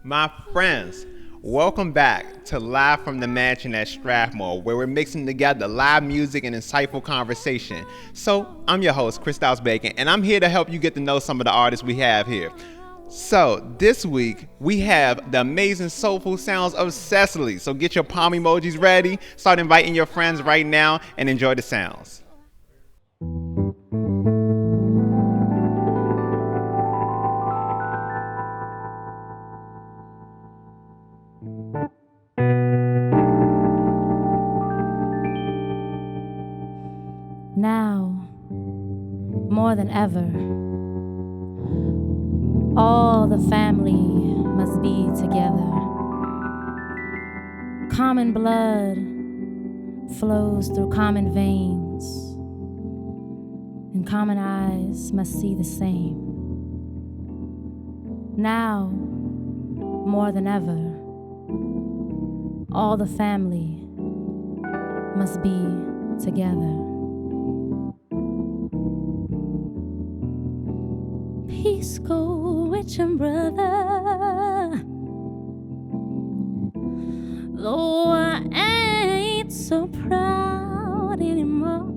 My friends, welcome back to Live from the Mansion at Strathmore, where we're mixing together live music and insightful conversation. So, I'm your host, Christos Bacon, and I'm here to help you get to know some of the artists we have here. So, this week, we have the amazing soulful sounds of Cecily. So get your palm emojis ready, start inviting your friends right now, and enjoy the sounds. Now, more than ever, all the family must be together. Common blood flows through common veins, and common eyes must see the same. Now, more than ever, all the family must be together. Peace go with your brother, though I ain't so proud anymore.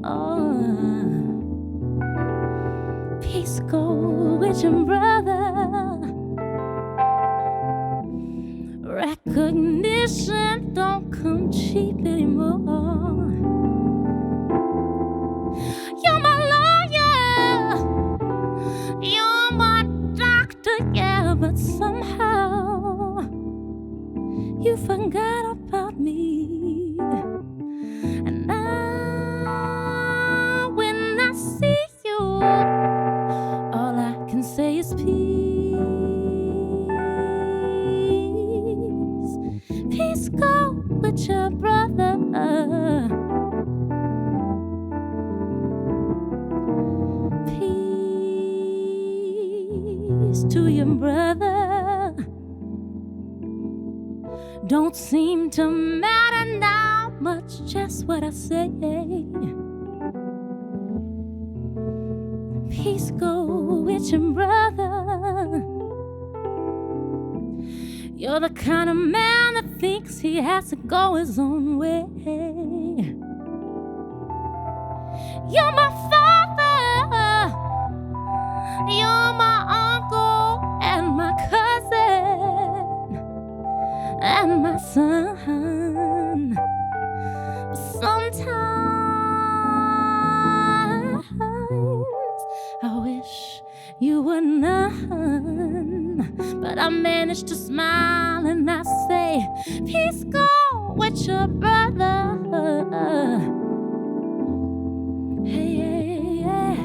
Peace go with your brother, recognition don't come cheap anymore. You're my lawyer, you're my doctor, yeah, but somehow you forgot about me. And now when I see you, all I can say is peace. Peace go with your brother. To your brother, don't seem to matter now much just what I say. Peace go with your brother. You're the kind of man that thinks he has to go his own way. You're my father, you're my uncle and my cousin and my son. But sometimes I wish you were none. But I manage to smile and I say, peace go with your brother. Hey, hey, yeah.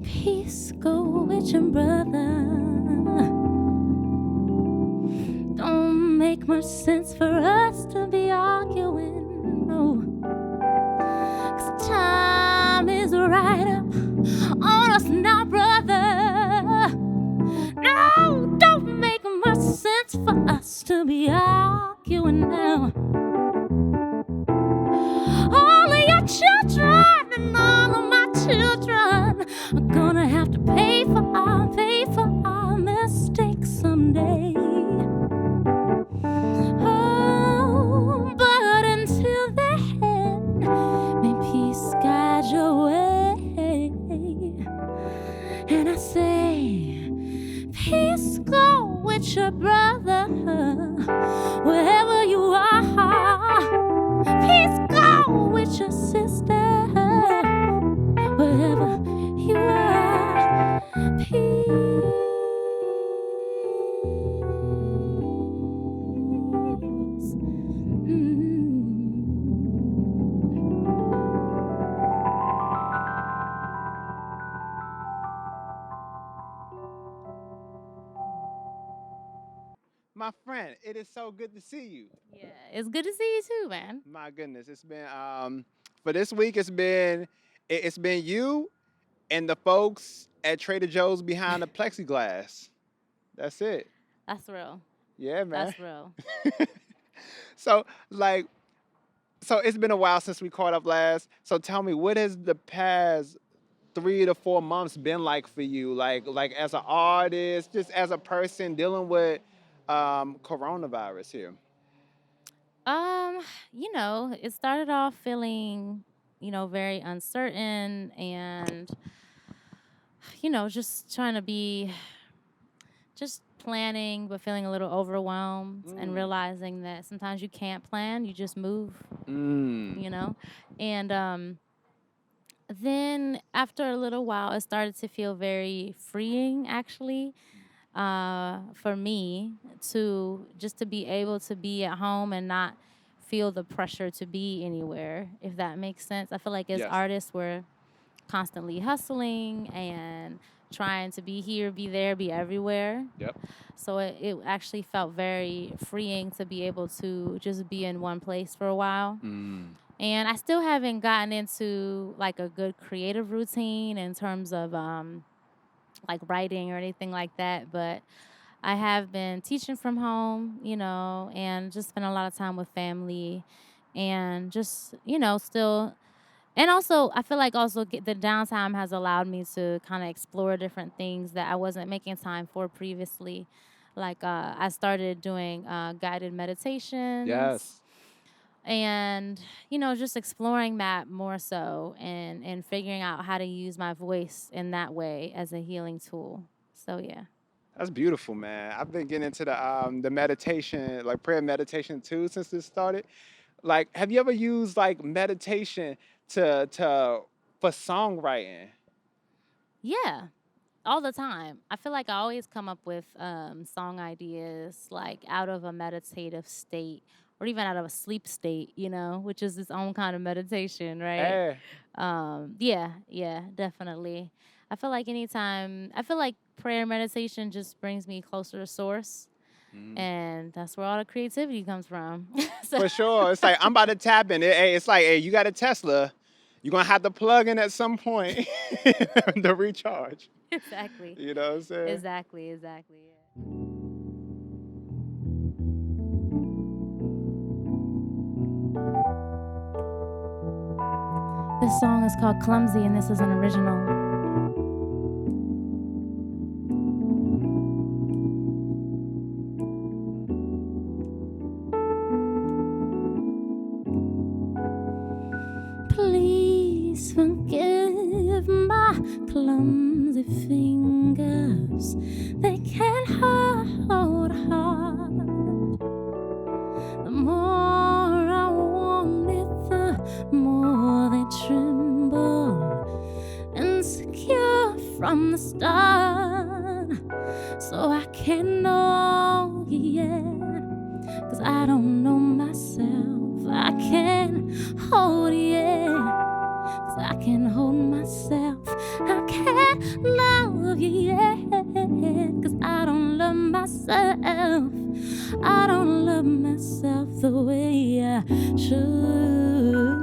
Peace go with your brother. Don't make much sense for us to be arguing, no. 'Cause time is right up on us now, brother. No, don't make much sense for us to be arguing now. All of your children and all of my children are gonna have to pay for our mistakes someday. Oh, but until then, may peace guide your way. And I say, peace go with your brother, wherever you are. with your sister, wherever you are. Peace. My friend, it is so good to see you. Yeah, it's good to see you too, man. My goodness, it's been for this week. It's been you and the folks at Trader Joe's behind the plexiglass. That's it. That's real. Yeah, man. That's real. So it's been a while since we caught up last. So tell me, what has the past 3 to 4 months been like for you? Like as an artist, just as a person dealing with coronavirus here. It started off feeling, very uncertain and, just trying to be just planning, but feeling a little overwhelmed and realizing that sometimes you can't plan, you just move, And then after a little while, it started to feel very freeing, actually, for me to be able to be at home and not feel the pressure to be anywhere, if that makes sense. I feel like as artists, we're constantly hustling and trying to be here, be there, be everywhere. Yep. So it actually felt very freeing to be able to just be in one place for a while. And I still haven't gotten into like a good creative routine in terms of like writing or anything like that, but I have been teaching from home, and just spent a lot of time with family and just, still. And also, I feel like also the downtime has allowed me to kind of explore different things that I wasn't making time for previously. Like I started doing guided meditations. Yes. And, just exploring that more so and figuring out how to use my voice in that way as a healing tool. So, yeah. That's beautiful, man. I've been getting into the meditation, like prayer meditation too, since this started. Like, have you ever used like meditation for songwriting? Yeah, all the time. I feel like I always come up with song ideas like out of a meditative state or even out of a sleep state, which is its own kind of meditation, right? Yeah, definitely. I feel like prayer meditation just brings me closer to source. And that's where all the creativity comes from. For sure. It's like, I'm about to tap in. It's like, hey, you got a Tesla. You're going to have to plug in at some point to recharge. Exactly. You know what I'm saying? Exactly, yeah. This song is called Clumsy, and this is an original. Please forgive my clumsy fingers. They can't hold a heart. The more I want it, the more they tremble. Insecure from the start. So I can't know yet. 'Cause I don't know myself. I can't hold it, 'cause I can't hold myself. I can't love you yet, 'cause I don't love myself. I don't love myself the way I should.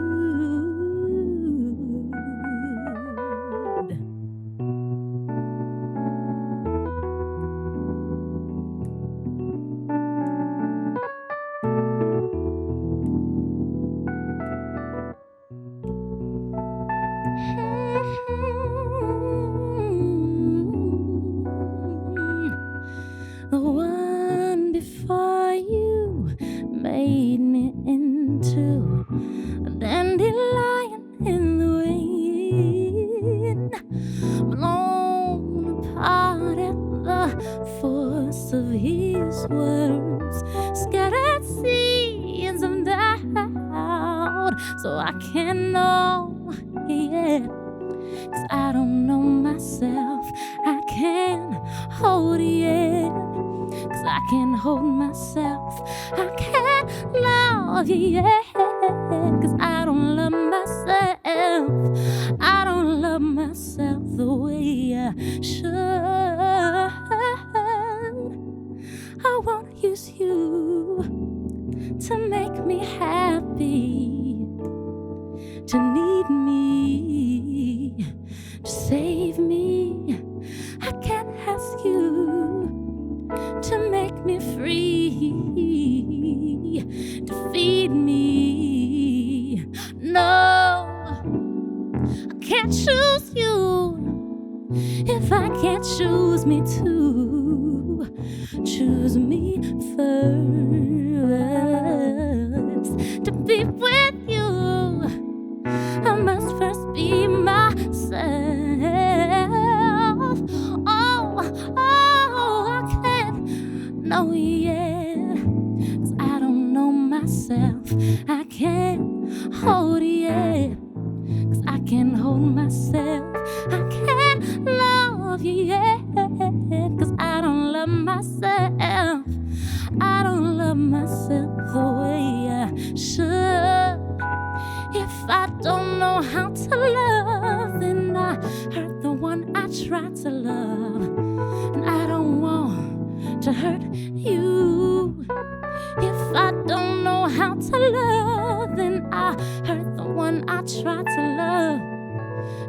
The one before you made me into a dandelion in the wind, blown apart at the force of his words, scattered seeds of doubt. So I can't can't hold myself. I can't love you yet, 'cause I don't love myself. I don't love myself the way I should. I won't use you to make me happy, to need me, to save me. I can't ask you to make me free, to feed me. No, I can't choose you if I can't choose me too. Choose me first. To be with you, I must first be myself. Oh, I can't know yet, 'cause I don't know myself. I can't hold yet, 'cause I can't hold myself. I can't love you yet, 'cause I don't love myself. I don't love myself the way I should. If I don't know how to love, then I hurt the one I try to love. And I don't want to hurt you. If I don't know how to love, then I hurt the one I try to love.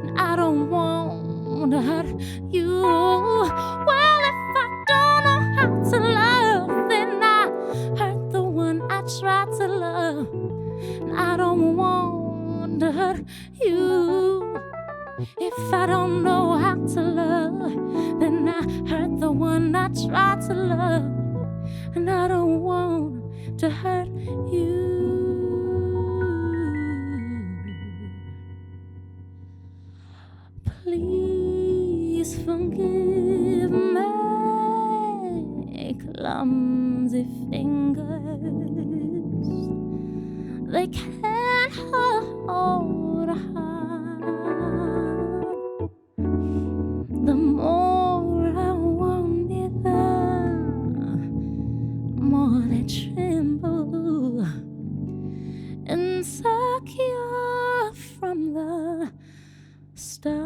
And I don't want to hurt you. Well, if I don't know how to love, then I hurt the one I try to love. And I don't want to hurt you. If I don't know how to love, then I hurt the one I try to love. And I don't want to hurt you. Please forgive my clumsy fingers. They can't hold a heart. The more I want it, the more they tremble, insecure from the start.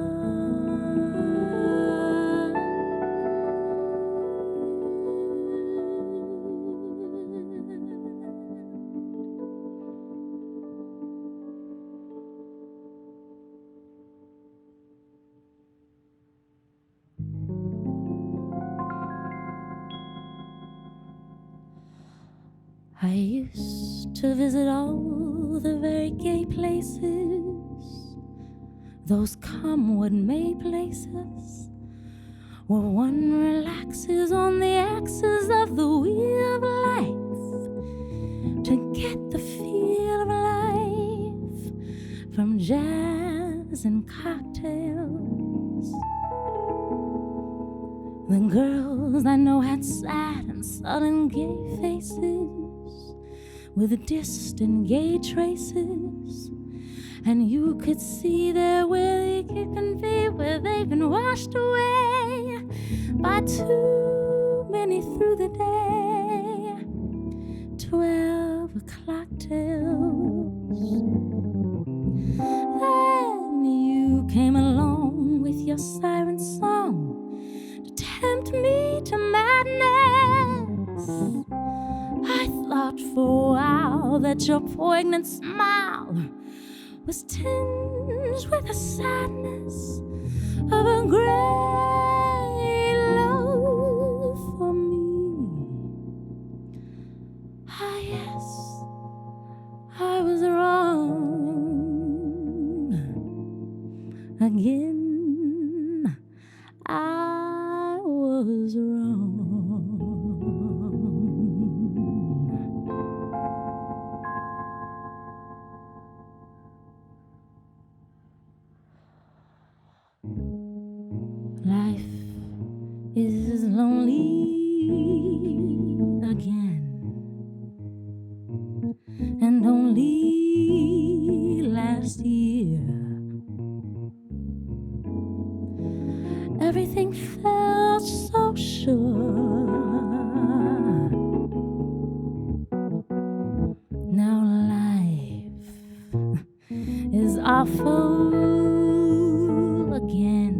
I used to visit all the very gay places, those come what may places, where one relaxes on the axis of the wheel of life to get the feel of life from jazz and cocktails. The girls I know had sad and sudden gay faces with distant gay traces, and you could see there where they can be, where they've been washed away by too many through the day. 12 cocktails. Then you came along with your siren song to tempt me to madness. I thought for a while that your poignant smile was tinged with the sadness of a great love for me. Ah, yes, I was wrong again. I was wrong. Life is lonely again, and only last year everything felt so sure. are full again,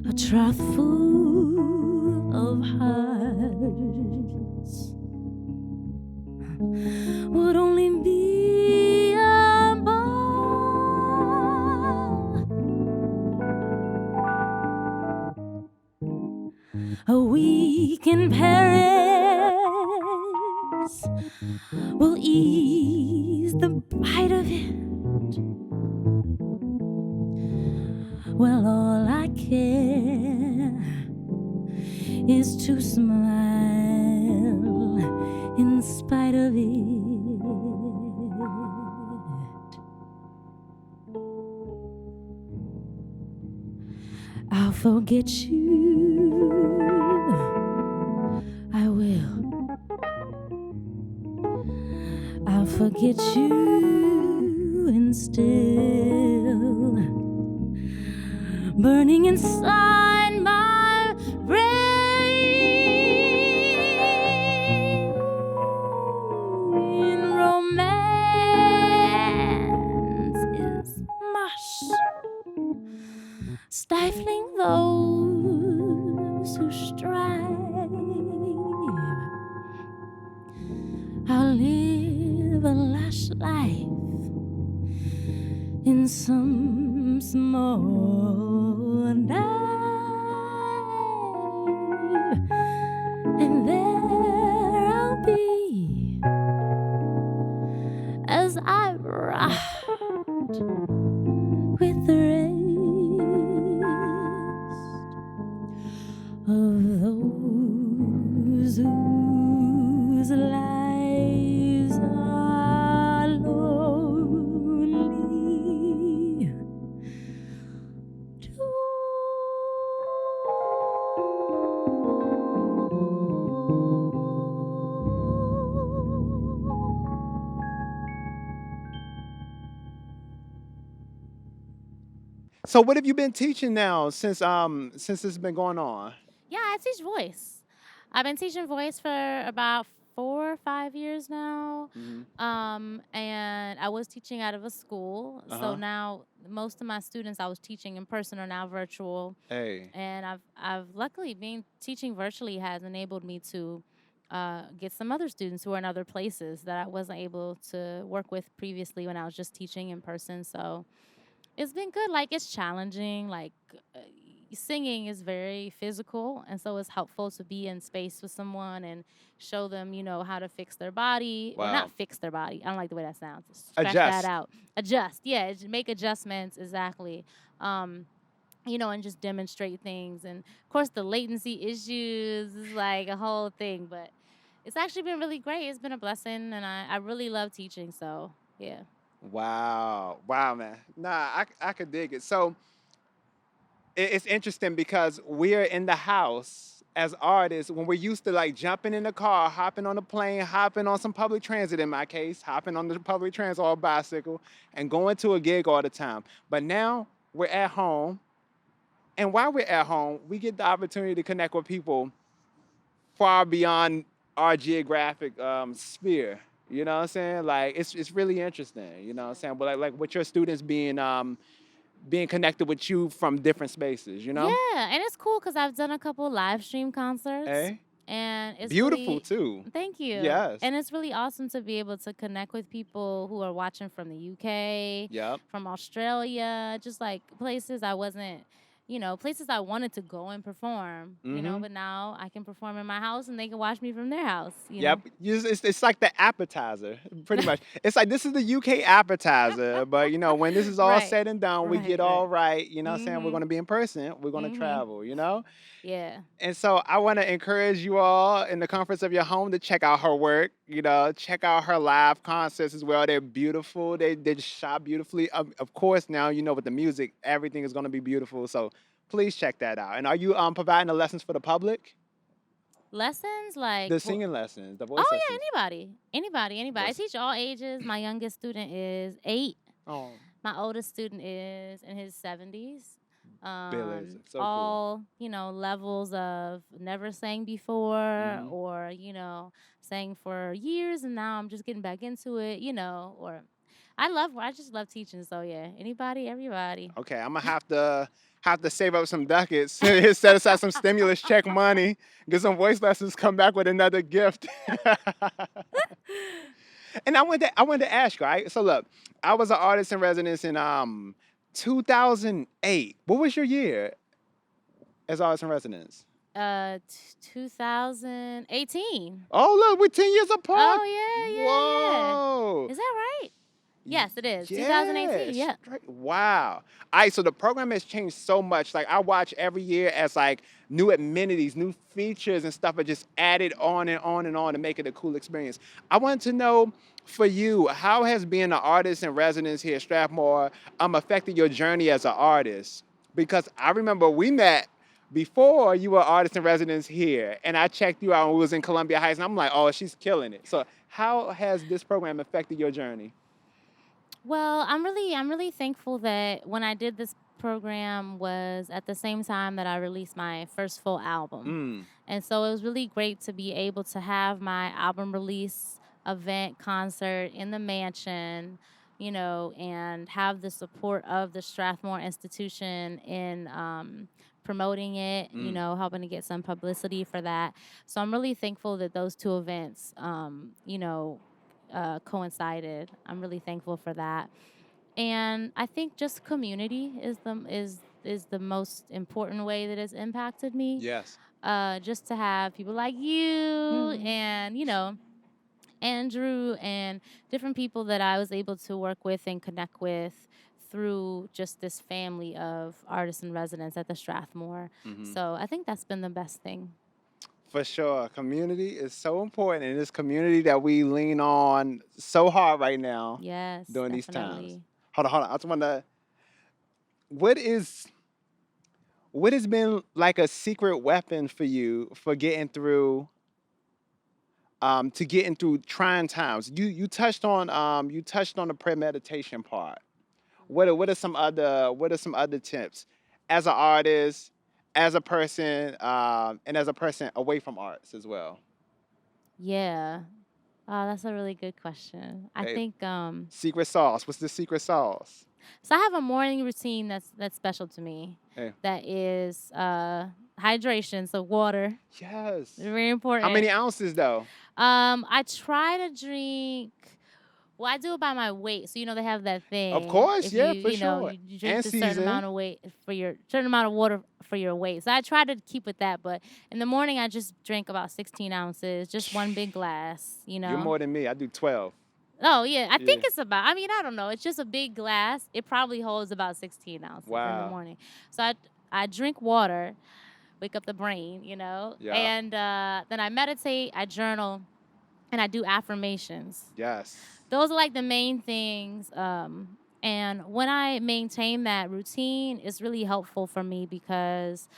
a trough full of hearts would only be a bar, a week in Paris will ease the bite of it. Well, all I care is to smile in spite of it. I'll forget you, I will. I'll forget you and still burning inside my brain. Romance is mush, stifling those who strive. I'll live a lush life in some small dive, and there I'll be as I ride with the rest of those whose lives are lonely too. So what have you been teaching now since this has been going on? Yeah, I teach voice. I've been teaching voice for about 4 or 5 years now. And I was teaching out of a school. So now most of my students I was teaching in person are now virtual. Hey. And I've luckily being teaching virtually has enabled me to get some other students who are in other places that I wasn't able to work with previously when I was just teaching in person. So it's been good. Like, it's challenging. Like, singing is very physical, and so it's helpful to be in space with someone and show them, how to fix their body. Well, Wow. not fix their body. I don't like the way that sounds. Scratch Adjust. that out. Adjust. Yeah, make adjustments. Exactly. And just demonstrate things. And, of course, the latency issues is like a whole thing. But it's actually been really great. It's been a blessing, and I really love teaching. So, yeah. Wow, man. Nah, I could dig it. So it's interesting because we're in the house as artists when we're used to like jumping in the car, hopping on a plane, hopping on some public transit in my case, hopping on the public transit or a bicycle, and going to a gig all the time. But now we're at home, and while we're at home, we get the opportunity to connect with people far beyond our geographic sphere. You know what I'm saying? Like it's really interesting. You know what I'm saying? But like with your students being connected with you from different spaces. You know? Yeah, and it's cool because I've done a couple live stream concerts. Hey, And it's beautiful really, too. thank you. Yes. And it's really awesome to be able to connect with people who are watching from the UK, Yep. from Australia, just like places I wasn't, places I wanted to go and perform, but now I can perform in my house and they can watch me from their house. Yep. It's like the appetizer, pretty much. It's like this is the UK appetizer, but when this is all Right. said and done, we get Right. all right. You know what I'm saying? We're Mhm. going to be in person. We're going to travel, Yeah. And so I want to encourage you all in the comforts of your home to check out her work, check out her live concerts as well. They're beautiful. They just shot beautifully. Of course, now, with the music, everything is going to be beautiful. So please check that out. And are you providing the lessons for the public? Lessons like The singing lessons, the voice Oh lessons. yeah, anybody. I Voice. teach all ages. My youngest student is 8. Oh, My oldest student is in his 70s. Billy, so cool. All, levels of never sang before or, sang for years and now I'm just getting back into it, or I just love teaching. So yeah, anybody, everybody. Okay, I'm gonna have to save up some ducats, set aside some stimulus check money, get some voice lessons, come back with another gift. And I wanted to ask you, right? So look, I was an artist in residence in 2008. What was your year as artist in residence? 2018. Oh look, we're 10 years apart. Oh yeah, yeah, Whoa. yeah. Is that right? Yes, it is. Yeah, 2018. Yeah. Wow. All right, so the program has changed so much. Like I watch every year as like new amenities, new features and stuff are just added on and on and on to make it a cool experience. I wanted to know for you, how has being an artist in residence here at Strathmore affected your journey as an artist? Because I remember we met before you were an artist in residence here, and I checked you out when we was in Columbia Heights, and I'm like, oh, she's killing it. So how has this program affected your journey? Well, I'm really thankful that when I did this program was at the same time that I released my first full album. Mm. And so it was really great to be able to have my album release event concert in the mansion, and have the support of the Strathmore institution in promoting it, Mm. helping to get some publicity for that. So I'm really thankful that those two events, coincided. I'm really thankful for that. And I think just community is the most important way that it's impacted me. Yes. Just to have people like you and Andrew and different people that I was able to work with and connect with through just this family of artists in residence at the Strathmore. Hmm. So I think that's been the best thing. For sure. Community is so important, and it's community that we lean on so hard right now Yes, during these times. definitely. Hold on. I just want to. What is what has been like a secret weapon for you for getting through trying times? You touched on the premeditation part. What are some other tips as an artist, as a person, and as a person away from arts as well? Yeah. Oh, that's a really good question. I Hey, think secret sauce. What's the secret sauce? so I have a morning routine that's special to me. Hey. That is hydration, so water. Yes. Very How many important. ounces though? I try to drink. Well, I do it by my weight. So they have that Of thing. course, If yeah, you for you know sure. you And drink a certain season. amount of weight for your certain amount of water for your weight. So I try to keep with that. But in the morning, I just drink about 16 ounces, just one big glass. You're more than me. I do 12. Oh yeah, I Yeah. think it's about. I mean, I don't know. It's just a big glass. It probably holds about 16 ounces in the Wow. morning. So I drink water, wake up the brain, Yeah. and then I meditate, I journal, and I do affirmations. Yes. Those are like the main things. And when I maintain that routine, it's really helpful for me because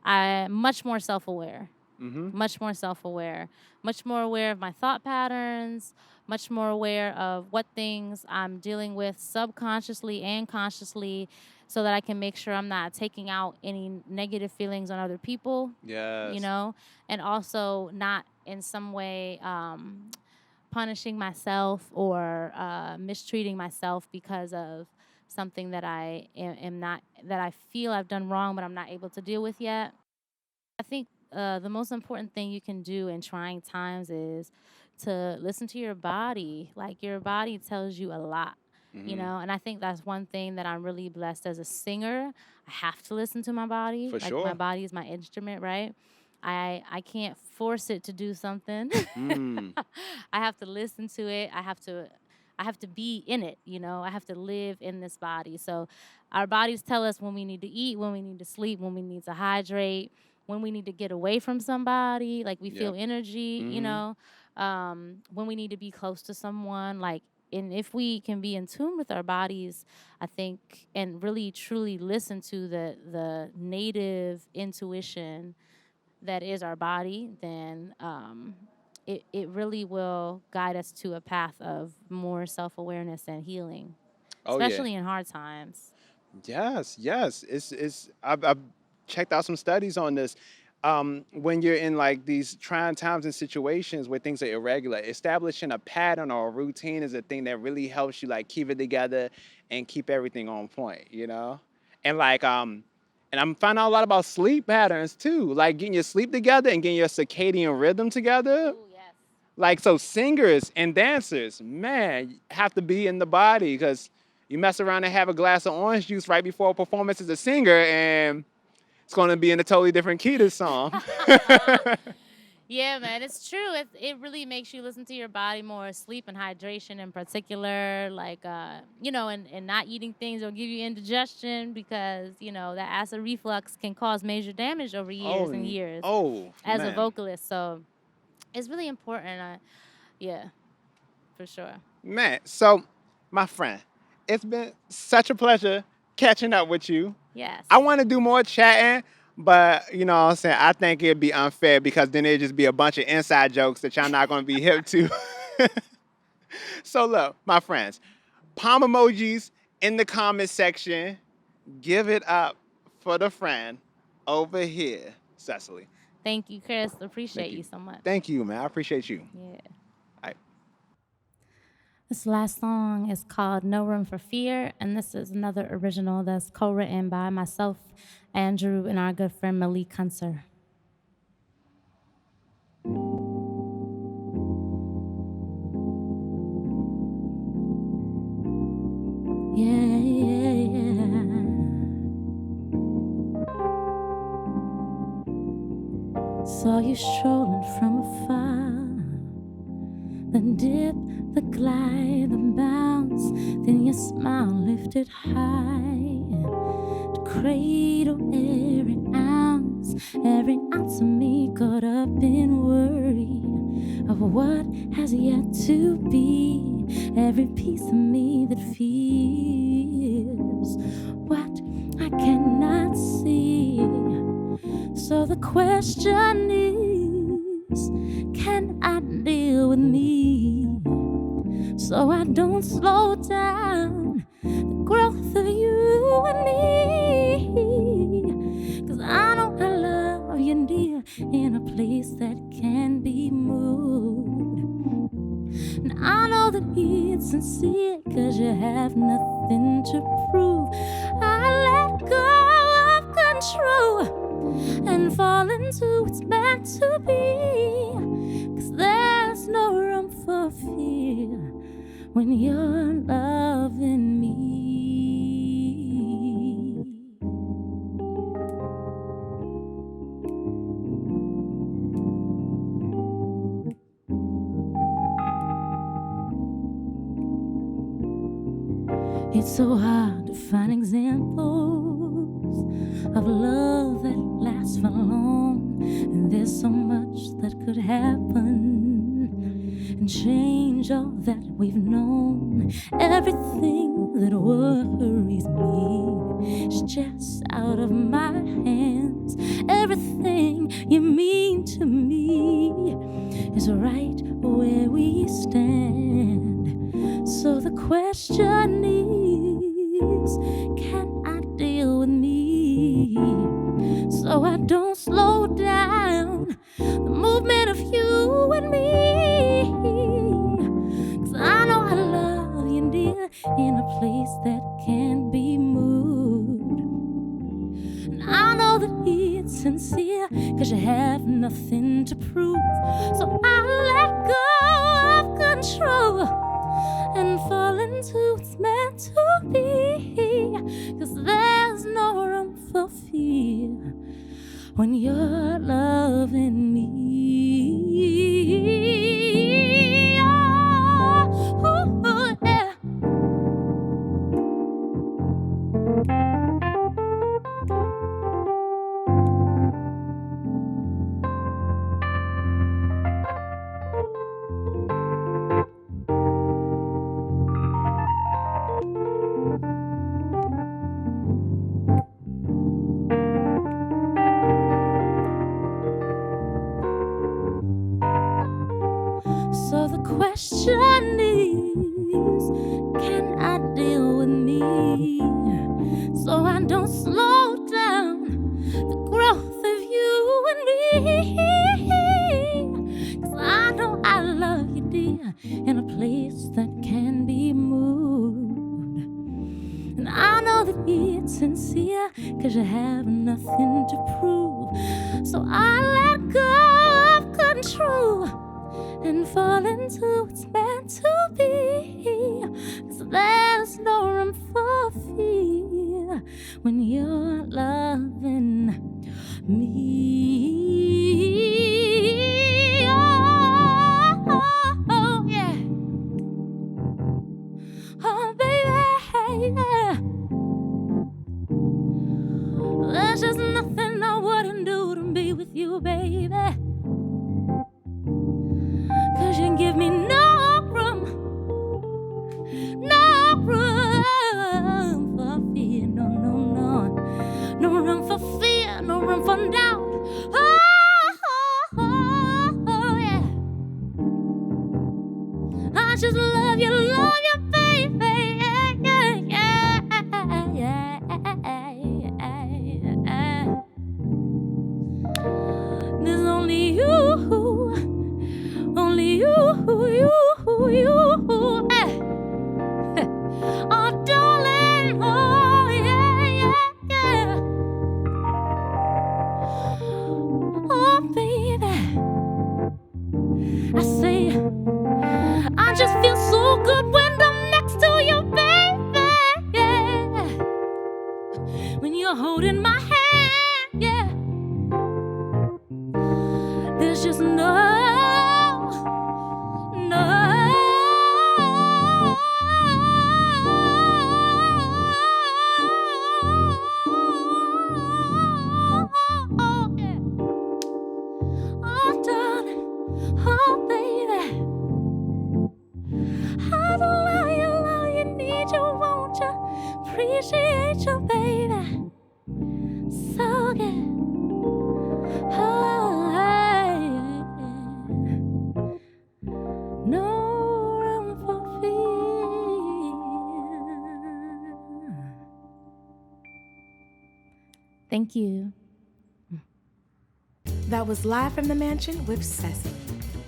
I'm much more self-aware, Mm-hmm. much more self-aware, much more aware of my thought patterns, much more aware of what things I'm dealing with subconsciously and consciously so that I can make sure I'm not taking out any negative feelings on other people, Yes. and also not in some way punishing myself or mistreating myself because of something that am not, that I feel I've done wrong, but I'm not able to deal with yet. I think the most important thing you can do in trying times is to listen to your body. Like your body tells you a lot, Mm-hmm. and I think that's one thing that I'm really blessed as a singer. I have to listen to my body. For Like my sure. body is my instrument, right? I can't force it to do something. Mm. I have to listen to it. I have to be in it, I have to live in this body. So our bodies tell us when we need to eat, when we need to sleep, when we need to hydrate, when we need to get away from somebody, like we feel Yep. energy, Mm-hmm. when we need to be close to someone, like, and if we can be in tune with our bodies, I think, and really truly listen to the native intuition that is our body, then it really will guide us to a path of more self-awareness and healing, Oh yeah. especially in hard times. Yes. Yes. I've checked out some studies on this. when you're in like these trying times and situations where things are irregular, establishing a pattern or a routine is a thing that really helps you like keep it together and keep everything on point, you know? And like and I'm finding out a lot about sleep patterns too, like getting your sleep together and getting your circadian rhythm together. Ooh, yes. Like so singers and dancers, man, have to be in the body because you mess around and have a glass of orange juice right before a performance as a singer and it's going to be in a totally different key this song. Yeah, man, it's true. It really makes you listen to your body more. Sleep and hydration in particular, like, and not eating things will give you indigestion because, that acid reflux can cause major damage over years and years as a man. vocalist. So it's really important. Yeah, for sure. Man, so my friend, it's been such a pleasure catching up with you. Yes. I want to do more chatting, but you know what I'm saying, I think it'd be unfair because then it'd just be a bunch of inside jokes that y'all not going to be hip to. So look, my friends, palm emojis in the comment section. Give it up for the friend over here, Cecily. Thank you, Chris. Appreciate you so much. Thank you, man. I appreciate you. Yeah. All right. This last song is called No Room for Fear, and this is another original that's co-written by myself, Andrew, and our good friend Malik Kunser. Yeah, yeah, yeah. Saw you strolling from afar, the dip, the glide, the bounce, then your smile lifted high to cradle every ounce of me caught up in worry of what has yet to be, every piece of me that feels what I cannot see. So the question is, can I deal with me so I don't slow down the growth of you and me? 'Cause I know I love you, dear, in a place that can be moved. And I know that it's sincere 'cause you have nothing to prove. I let go of control and fall into what's meant to be, 'cause there's no room for fear when you're loving me. It's so hard to find examples of love that lasts for long, and there's so much that could happen and change all that we've known. Everything that worries me is just out of my hands. Everything you mean to me is right where we stand. So the question is, can I deal with me so I don't slow down the movement of you and me? 'Cause I know I love you, dear, in a place that can be moved. And I know that it's sincere 'cause you have nothing to prove. So I let go of control and fall into what's meant to be, 'cause there's no room for fear when you're loving me. Oh, yeah. So the question is, can I deal with me so I don't slow down the growth of you and me? in a place that can be moved. And I know that it's sincere, 'cause you have nothing to prove. So I let go of control and fall into what's meant to be. 'Cause there's no room for fear when you're loving me. Oh, yeah. Oh, baby, yeah. There's just nothing I wouldn't do to be with you, baby. 'Cause you give me no room for fear. No, no, no. No room for fear, no room for doubt. Oh, yeah. I just love you, baby. Yeah. There's only you. Oh, darling, oh, yeah. Oh, baby, I say, I just feel so good when I'm next to you, baby, yeah. When you're holding my hand, yeah. There's just no. Appreciate you, baby. So good. Oh, yeah. No room for fear. Thank you. That was Live from the Mansion with Cecily.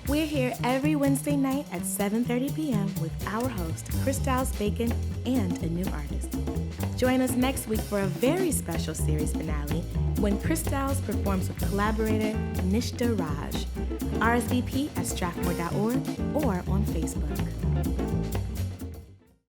We're here every Wednesday night at 7:30 p.m. with our host, Christals Bacon, and a new artist. Join us next week for a very special series finale when Christals performs with collaborator Nishta Raj. RSVP at strathmore.org or on Facebook.